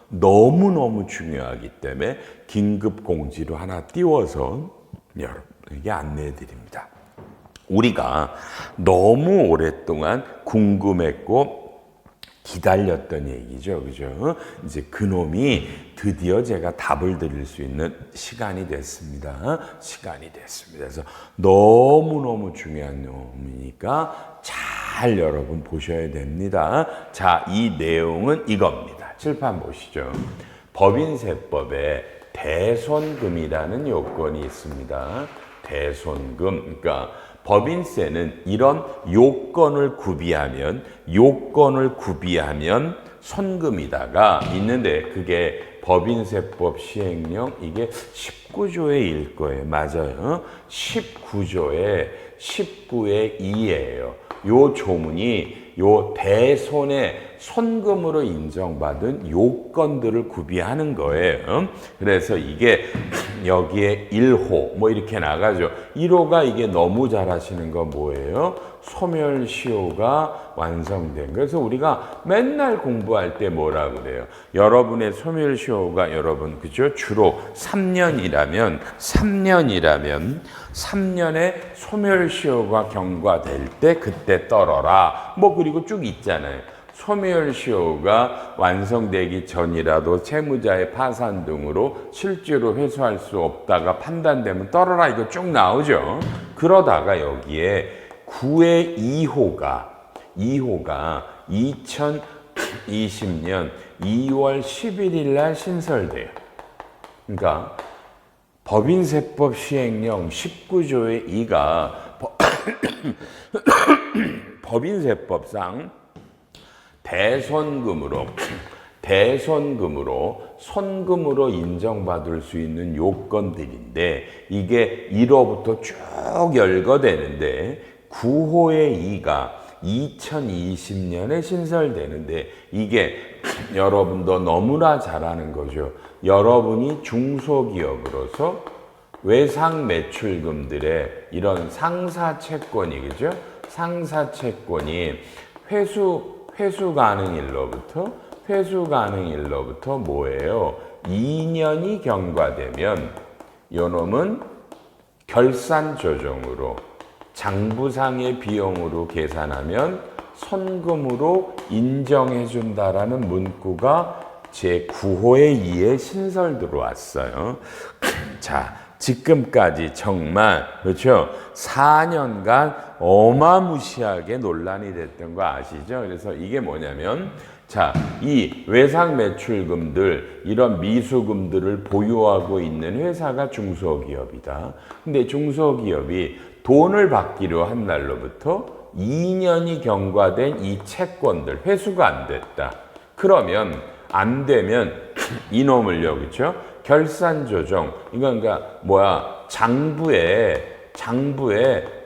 너무너무 중요하기 때문에 긴급 공지로 하나 띄워서 여러분에게 안내해 드립니다. 우리가 너무 오랫동안 궁금했고 기다렸던 얘기죠. 그죠? 이제 그놈이 드디어 제가 답을 드릴 수 있는 시간이 됐습니다. 그래서 너무너무 중요한 놈이니까 잘 여러분 보셔야 됩니다. 자, 이 내용은 이겁니다. 칠판 보시죠. 법인세법에 대손금이라는 요건이 있습니다. 대손금. 그러니까 법인세는 이런 요건을 구비하면 손금이다가 있는데 그게 법인세법 시행령 이게 19조의 1거예요. 맞아요. 19조의 19의 2예요. 요 조문이 요 대손의 손금으로 인정받은 요건들을 구비하는 거예요. 그래서 이게 여기에 1호 뭐 이렇게 나가죠. 1호가 이게 너무 잘 하시는 거 뭐예요? 소멸시효가 완성된. 그래서 우리가 맨날 공부할 때 뭐라 그래요? 여러분의 소멸시효가 여러분 그죠? 주로 3년이라면 3년에 소멸시효가 경과될 때 그때 떨어라. 뭐 그리고 쭉 있잖아요. 소멸시효가 완성되기 전이라도 채무자의 파산 등으로 실제로 회수할 수 없다가 판단되면 떨어라. 이거 쭉 나오죠. 그러다가 여기에 9의 2호가 2020년 2월 11일 날 신설돼요. 그러니까 법인세법 시행령 19조의 2가 법인세법상 대손금으로 손금으로 인정받을 수 있는 요건들인데 이게 1호부터 쭉 열거되는데 9호의 2가 2020년에 신설되는데 이게 여러분도 너무나 잘 아는 거죠. 여러분이 중소기업으로서 외상 매출금들의 이런 상사채권이 그죠? 상사채권이 회수 가능일로부터 뭐예요? 2년이 경과되면 요놈은 결산 조정으로 장부상의 비용으로 계산하면 손금으로 인정해 준다라는 문구가 제9호의 2에 신설 들어왔어요. 자, 지금까지 정말 그렇죠? 4년간 어마무시하게 논란이 됐던 거 아시죠? 그래서 이게 뭐냐면 자, 이 외상 매출금들 이런 미수금들을 보유하고 있는 회사가 중소기업이다. 근데 중소기업이 돈을 받기로 한 날로부터 2년이 경과된 이 채권들 회수가 안 됐다. 그러면 안 되면 이놈을요, 그렇죠? 결산 조정 이건 그러니까 장부에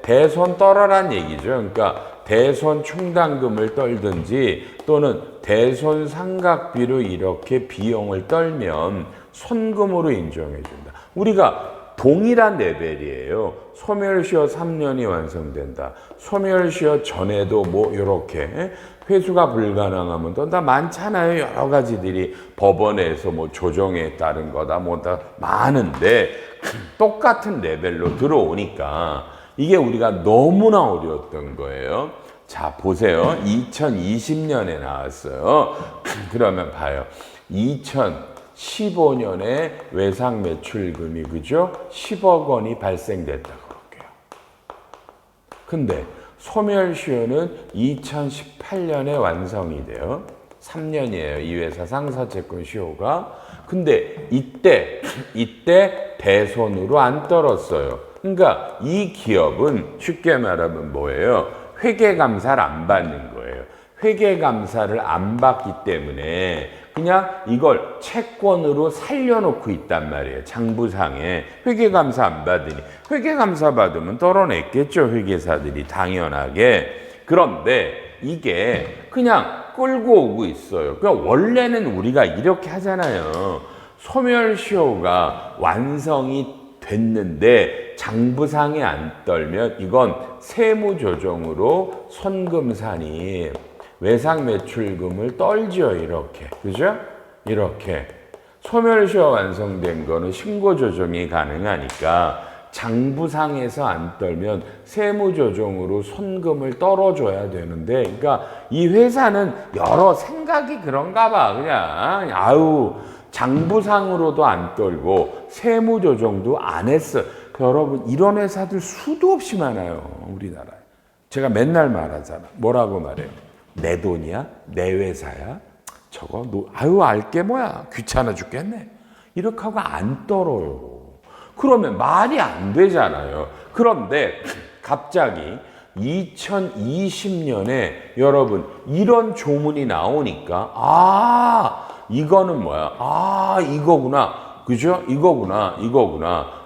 대손 떨어란 얘기죠. 그러니까 대손 충당금을 떨든지 또는 대손 상각비로 이렇게 비용을 떨면 손금으로 인정해 준다. 우리가 동일한 레벨이에요. 소멸시효 3년이 완성된다. 소멸시효 전에도 뭐 이렇게 회수가 불가능하면 또 다 많잖아요. 여러 가지들이 법원에서 뭐 조정에 따른 거다 뭐 다 많은데 똑같은 레벨로 들어오니까 이게 우리가 너무나 어려웠던 거예요. 자, 보세요. 2020년에 나왔어요. 그러면 봐요. 2015년에 외상 매출금이 그죠? 10억 원이 발생됐다고 그럴게요. 근데 소멸시효는 2018년에 완성이 돼요. 3년이에요. 이 회사 상사채권 시효가. 근데 이때 대손으로 안 떨었어요. 그러니까 이 기업은 쉽게 말하면 뭐예요? 회계감사를 안 받는 거예요. 회계감사를 안 받기 때문에 그냥 이걸 채권으로 살려놓고 있단 말이에요. 장부상에 회계감사 안 받으니 회계감사 받으면 떨어냈겠죠. 회계사들이 당연하게. 그런데 이게 그냥 끌고 오고 있어요. 그러니까 원래는 우리가 이렇게 하잖아요. 소멸시효가 완성이 됐는데 장부상에 안 떨면 이건 세무조정으로 손금산이 외상 매출금을 떨죠. 이렇게. 그죠? 이렇게. 소멸시효 완성된 거는 신고 조정이 가능하니까 장부상에서 안 떨면 세무조정으로 손금을 떨어줘야 되는데, 그러니까 이 회사는 여러 생각이 그런가 봐. 그냥 아유 장부상으로도 안 떨고 세무조정도 안 했어. 여러분 이런 회사들 수도 없이 많아요. 우리나라에. 제가 맨날 말하잖아. 뭐라고 말해요? 내 돈이야? 내 회사야? 저거 아유 알게 뭐야. 귀찮아 죽겠네. 이렇게 하고 안 떨어요. 그러면 말이 안 되잖아요. 그런데 갑자기 2020년에 여러분 이런 조문이 나오니까 이거는 뭐야? 이거구나. 그죠? 이거구나.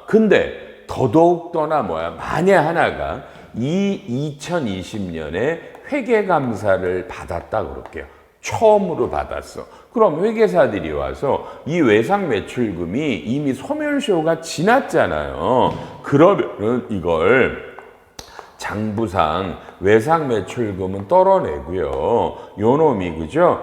근데 더더욱더나 뭐야? 만에 하나가 이 2020년에 회계감사를 받았다 그럴게요. 처음으로 받았어. 그럼 회계사들이 와서 이 외상 매출금이 이미 소멸시효가 지났잖아요. 그러면은 이걸 장부상 외상 매출금은 떨어내고요. 요놈이 그죠?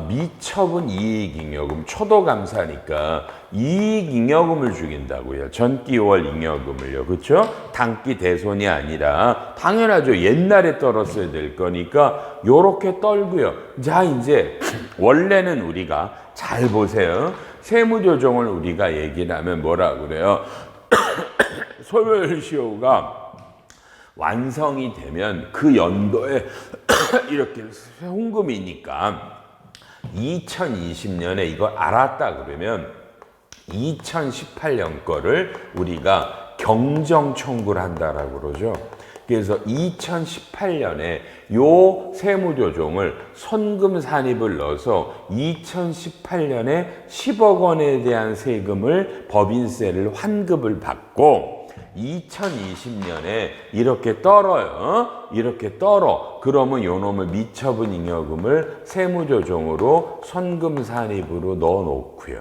미처분 이익잉여금 초도감사니까 이익잉여금을 죽인다고요. 전기 5월 잉여금을요. 그렇죠? 단기 대손이 아니라 당연하죠. 옛날에 떨었어야 될 거니까 요렇게 떨고요. 자 이제 원래는 우리가 잘 보세요. 세무조정을 우리가 얘기를 하면 뭐라 그래요? 소멸시효가 완성이 되면 그 연도에 이렇게 송금이니까 2020년에 이걸 알았다 그러면 2018년 거를 우리가 경정 청구를 한다라고 그러죠. 그래서 2018년에 요 세무조정을 손금 산입을 넣어서 2018년에 10억 원에 대한 세금을 법인세를 환급을 받고 2020년에 이렇게 떨어요. 이렇게 떨어. 그러면 요놈을 미처분 잉여금을 세무조정으로 손금 산입으로 넣어 놓고요.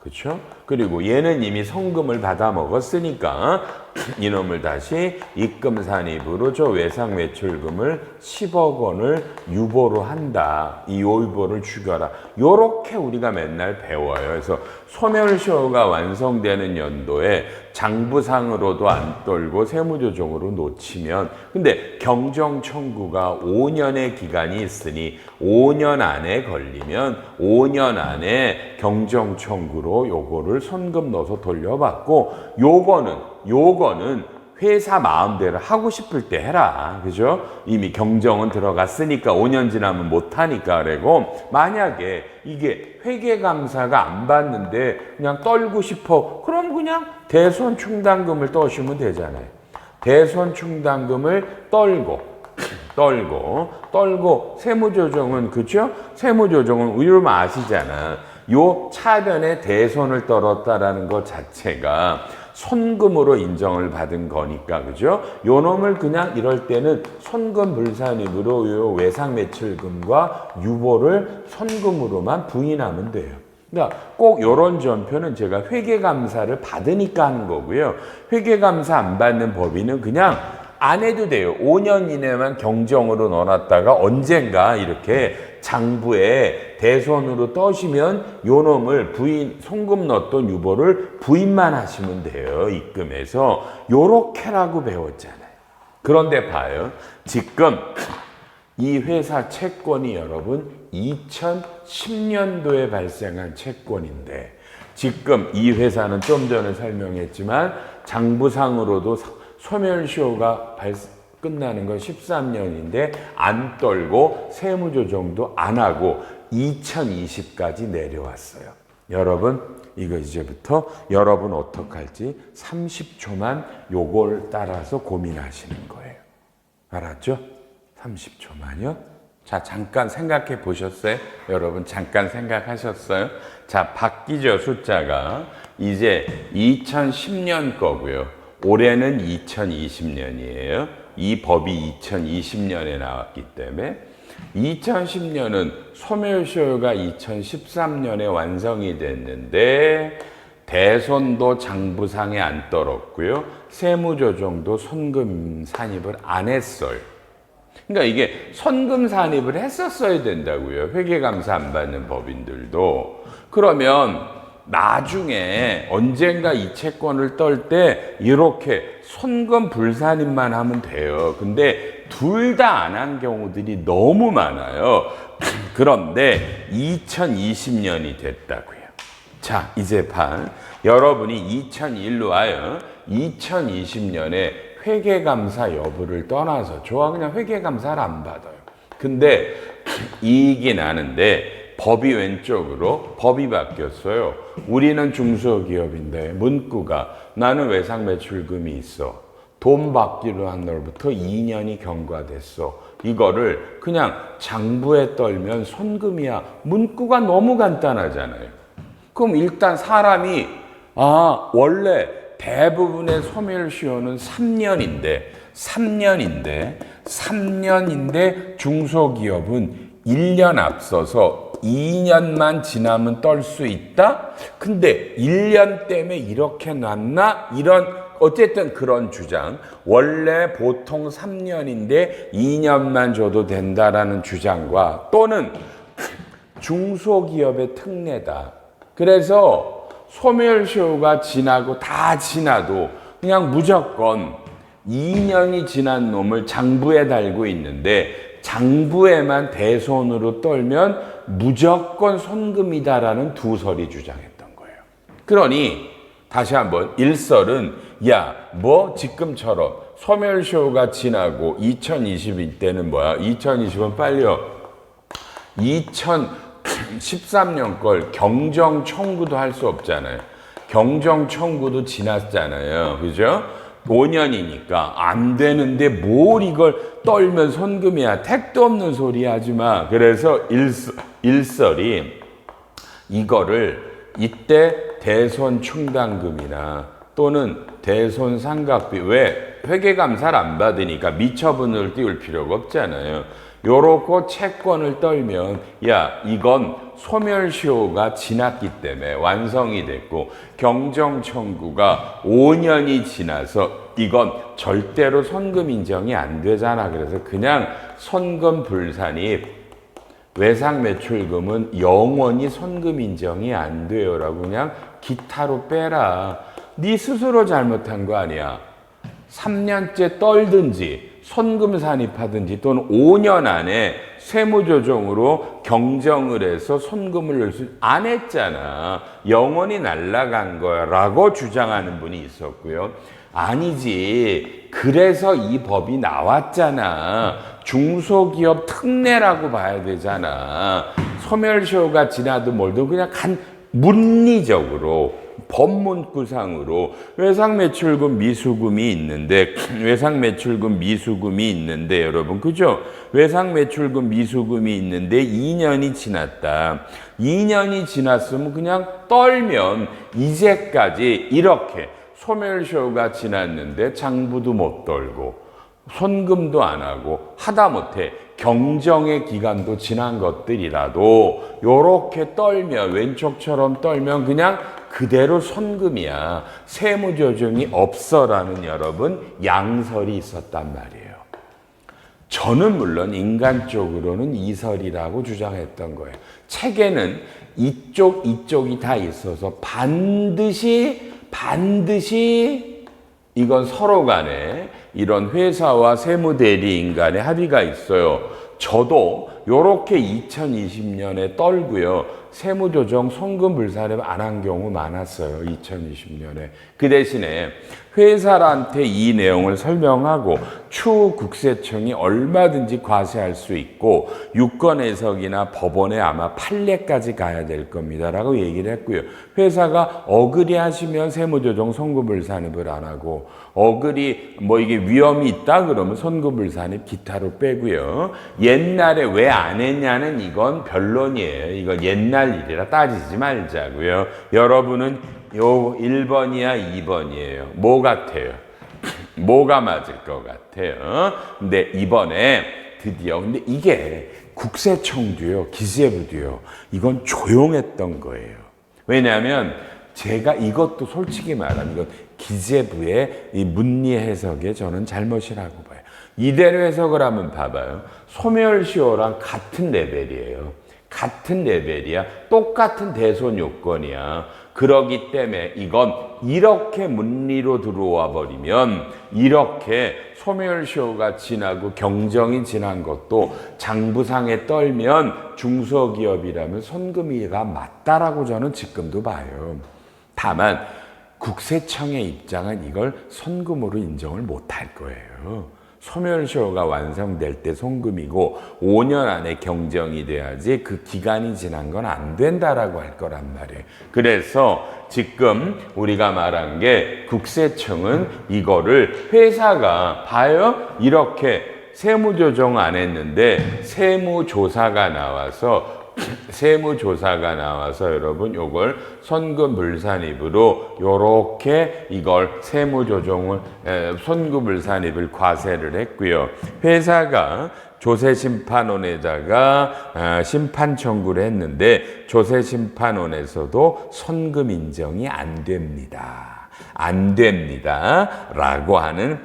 그렇죠? 그리고 얘는 이미 성금을 받아 먹었으니까 이놈을 다시 입금 산입으로 저 외상 매출금을 10억 원을 유보로 한다. 이 유보를 죽여라. 요렇게 우리가 맨날 배워요. 그래서 소멸시효가 완성되는 연도에 장부상으로도 안 떨고 세무조정으로 놓치면, 근데 경정 청구가 5년의 기간이 있으니 5년 안에 걸리면 5년 안에 경정 청구로 요거를 손금 넣어서 돌려받고, 요거는 회사 마음대로 하고 싶을 때 해라. 그죠? 이미 경정은 들어갔으니까 5년 지나면 못하니까. 그리고 만약에 이게 회계감사가 안 받는데 그냥 떨고 싶어. 그럼 그냥 대손충당금을 떠시면 되잖아요. 대손충당금을 떨고 세무조정은 그죠? 세무조정은 우리로 아시잖아. 요 차변에 대손을 떨었다라는 것 자체가 손금으로 인정을 받은 거니까, 그죠? 요 놈을 그냥 이럴 때는 손금 불산입으로 요 외상 매출금과 유보를 손금으로만 부인하면 돼요. 그러니까 꼭 요런 전표는 제가 회계감사를 받으니까 하는 거고요. 회계감사 안 받는 법인은 그냥 안 해도 돼요. 5년 이내만 경정으로 넣어놨다가 언젠가 이렇게 장부에 대손으로 떠시면 요 놈을 송금 넣었던 유보를 부인만 하시면 돼요. 입금해서. 요렇게라고 배웠잖아요. 그런데 봐요. 지금 이 회사 채권이 여러분 2010년도에 발생한 채권인데, 지금 이 회사는 좀 전에 설명했지만 장부상으로도 소멸시효가 끝나는 건 13년인데 안 떨고 세무조정도 안 하고 2020까지 내려왔어요. 여러분 이거 이제부터 여러분 어떡할지 30초만 요걸 따라서 고민하시는 거예요. 알았죠? 30초만요. 자, 잠깐 생각해 보셨어요? 여러분 잠깐 생각하셨어요? 자, 바뀌죠, 숫자가. 이제 2010년 거고요. 올해는 2020년이에요. 이 법이 2020년에 나왔기 때문에 2010년은 소멸시효가 2013년에 완성이 됐는데 대손도 장부상에 안 떨었고요. 세무조정도 손금 산입을 안 했어요. 그러니까 이게 선금 산입을 했었어야 된다고요. 회계감사 안 받는 법인들도. 그러면 나중에 언젠가 이 채권을 떨 때 이렇게 선금 불산입만 하면 돼요. 근데 둘 다 안 한 경우들이 너무 많아요. 그런데 2020년이 됐다고요. 자, 이 재판 여러분이 2001로 하여 2020년에 회계감사 여부를 떠나서 좋아 그냥 회계감사를 안 받아요. 근데 이익이 나는데 법이 왼쪽으로 법이 바뀌었어요. 우리는 중소기업인데 문구가 나는 외상매출금이 있어. 돈 받기로 한 날부터 2년이 경과됐어. 이거를 그냥 장부에 떨면 손금이야. 문구가 너무 간단하잖아요. 그럼 일단 사람이 원래 대부분의 소멸시효는 3년인데 중소기업은 1년 앞서서 2년만 지나면 떨 수 있다? 근데 1년 때문에 이렇게 놨나? 이런 어쨌든 그런 주장. 원래 보통 3년인데 2년만 줘도 된다라는 주장과 또는 중소기업의 특례다. 그래서 소멸시효가 지나고 다 지나도 그냥 무조건 2년이 지난 놈을 장부에 달고 있는데 장부에만 대손으로 떨면 무조건 손금이다라는 두 설이 주장했던 거예요. 그러니 다시 한번 일설은 지금처럼 소멸시효가 지나고 2021때는 뭐야? 2020은 빨리요. 2013년 걸 경정 청구도 할 수 없잖아요. 경정 청구도 지났잖아요. 그죠? 5년이니까 안 되는데 뭘 이걸 떨면 손금이야. 택도 없는 소리 하지 마. 그래서 일설이 이거를 이때 대손 충당금이나 또는 대손 상각비 왜 회계감사를 안 받으니까 미처분을 띄울 필요가 없잖아요. 요렇고 채권을 떨면 이건 소멸시효가 지났기 때문에 완성이 됐고 경정 청구가 5년이 지나서 이건 절대로 손금 인정이 안 되잖아. 그래서 그냥 손금 불산입 외상매출금은 영원히 손금 인정이 안 돼요라고 그냥 기타로 빼라. 네 스스로 잘못한 거 아니야. 3년째 떨든지 손금 산입하든지 또는 5년 안에 세무조정으로 경정을 해서 손금을 넣을 수 안 했잖아. 영원히 날아간 거야 라고 주장하는 분이 있었고요. 아니지. 그래서 이 법이 나왔잖아. 중소기업 특례라고 봐야 되잖아. 소멸시효가 지나도 뭘도 그냥 문리적으로 법문구상으로 외상매출금 미수금이 있는데 여러분 그죠? 외상매출금 미수금이 있는데 2년이 지났다. 2년이 지났으면 그냥 떨면 이제까지 이렇게 소멸시효가 지났는데 장부도 못 떨고 손금도 안 하고 하다못해 경정의 기간도 지난 것들이라도 요렇게 떨면 왼쪽처럼 떨면 그냥 그대로 손금이야. 세무조정이 없어라는 여러분 양설이 있었단 말이에요. 저는 물론 인간적으로는 이설이라고 주장했던 거예요. 책에는 이쪽이 다 있어서 반드시 이건 서로 간에 이런 회사와 세무대리인 간의 합의가 있어요. 저도 요렇게 2020년에 떨고요. 세무조정 손금 불산입 안 한 경우 많았어요. 2020년에. 그 대신에 회사한테 이 내용을 설명하고 추후 국세청이 얼마든지 과세할 수 있고 유권 해석이나 법원에 아마 판례까지 가야 될 겁니다 라고 얘기를 했고요. 회사가 어그리 하시면 세무조정 손금 불산입을 안 하고 어그리 이게 위험이 있다 그러면 손금 불산입 기타로 빼고요. 옛날에 왜 안 했냐는 이건 변론이에요. 이건 옛날 일이라 따지지 말자고요. 여러분은 요 1번이야 2번이에요. 뭐 같아요? 뭐가 맞을 것 같아요? 근데 이번에 드디어 근데 이게 국세청도요 기재부도요 이건 조용했던 거예요. 왜냐하면 제가 이것도 솔직히 말하면 이건 기재부의 이 문리 해석에 저는 잘못이라고 봐요. 이대로 해석을 하면 봐봐요. 소멸시효랑 같은 레벨이에요. 같은 레벨이야. 똑같은 대손 요건이야. 그러기 때문에 이건 이렇게 문리로 들어와 버리면 이렇게 소멸시효가 지나고 경정이 지난 것도 장부상에 떨면 중소기업이라면 선금위가 맞다라고 저는 지금도 봐요. 다만 국세청의 입장은 이걸 선금으로 인정을 못할 거예요. 소멸시효가 완성될 때 송금이고 5년 안에 경정이 돼야지 그 기간이 지난 건 안 된다라고 할 거란 말이에요. 그래서 지금 우리가 말한 게 국세청은 이거를 회사가 봐요. 이렇게 세무조정 안 했는데 세무조사가 나와서 여러분 요걸 선금불산입으로 요렇게 이걸 선금불산입을 과세를 했고요. 회사가 조세심판원에다가 심판 청구를 했는데 조세심판원에서도 선금 인정이 안 됩니다. 라고 하는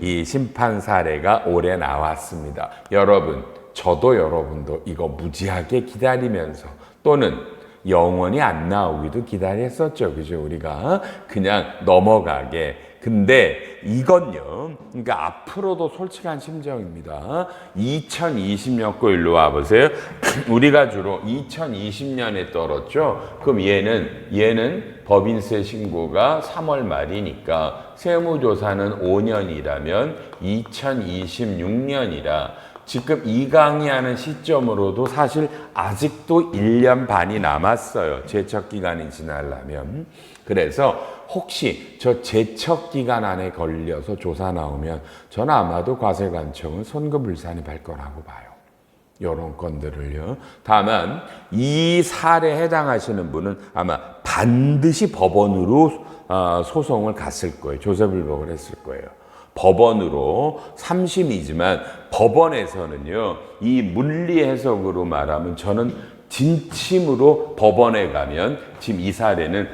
이 심판 사례가 올해 나왔습니다. 여러분, 저도 여러분도 이거 무지하게 기다리면서 또는 영원히 안 나오기도 기다렸었죠. 그죠? 우리가 그냥 넘어가게. 근데 이건요, 그러니까 앞으로도 솔직한 심정입니다. 2020년 거 일로 와보세요. 우리가 주로 2020년에 떨었죠. 그럼 얘는 법인세 신고가 3월 말이니까 세무조사는 5년이라면 2026년이라 지금 이 강의하는 시점으로도 사실 아직도 1년 반이 남았어요. 제척기간이 지나려면. 그래서 혹시 저 제척기간 안에 걸려서 조사 나오면 저는 아마도 과세관청은 선금불산입할 거라고 봐요. 이런 건들을요. 다만 이 사례에 해당하시는 분은 아마 반드시 법원으로 소송을 갔을 거예요. 조세불복을 했을 거예요. 법원으로 3심이지만 법원에서는요, 이 문리 해석으로 말하면 저는 진심으로 법원에 가면 지금 이 사례는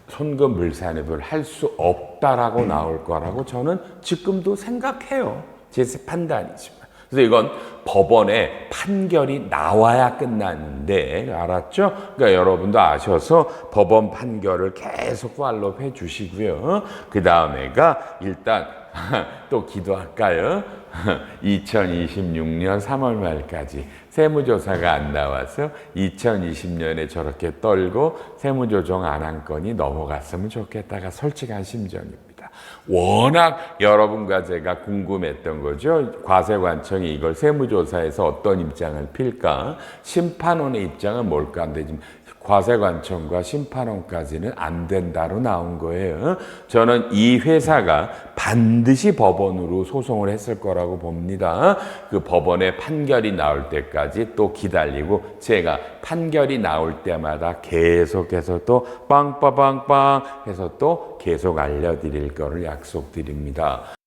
선금불산입을 할 수 없다라고 나올 거라고 저는 지금도 생각해요. 제 판단이지만. 그래서 이건 법원의 판결이 나와야 끝나는데, 알았죠? 그러니까 여러분도 아셔서 법원 판결을 계속 팔로우해 주시고요. 그 다음에가 일단 또 기도할까요? 2026년 3월 말까지 세무조사가 안 나와서 2020년에 저렇게 떨고 세무조정 안 한 건이 넘어갔으면 좋겠다가 솔직한 심정입니다. 워낙 여러분과 제가 궁금했던 거죠. 과세관청이 이걸 세무조사에서 어떤 입장을 필까? 심판원의 입장은 뭘까? 근데 지금 과세관청과 심판원까지는 안 된다로 나온 거예요. 저는 이 회사가 반드시 법원으로 소송을 했을 거라고 봅니다. 그 법원의 판결이 나올 때까지 또 기다리고 제가 판결이 나올 때마다 계속해서 또 빵빠빵빵 해서 또 계속 알려드릴 거를 약속드립니다.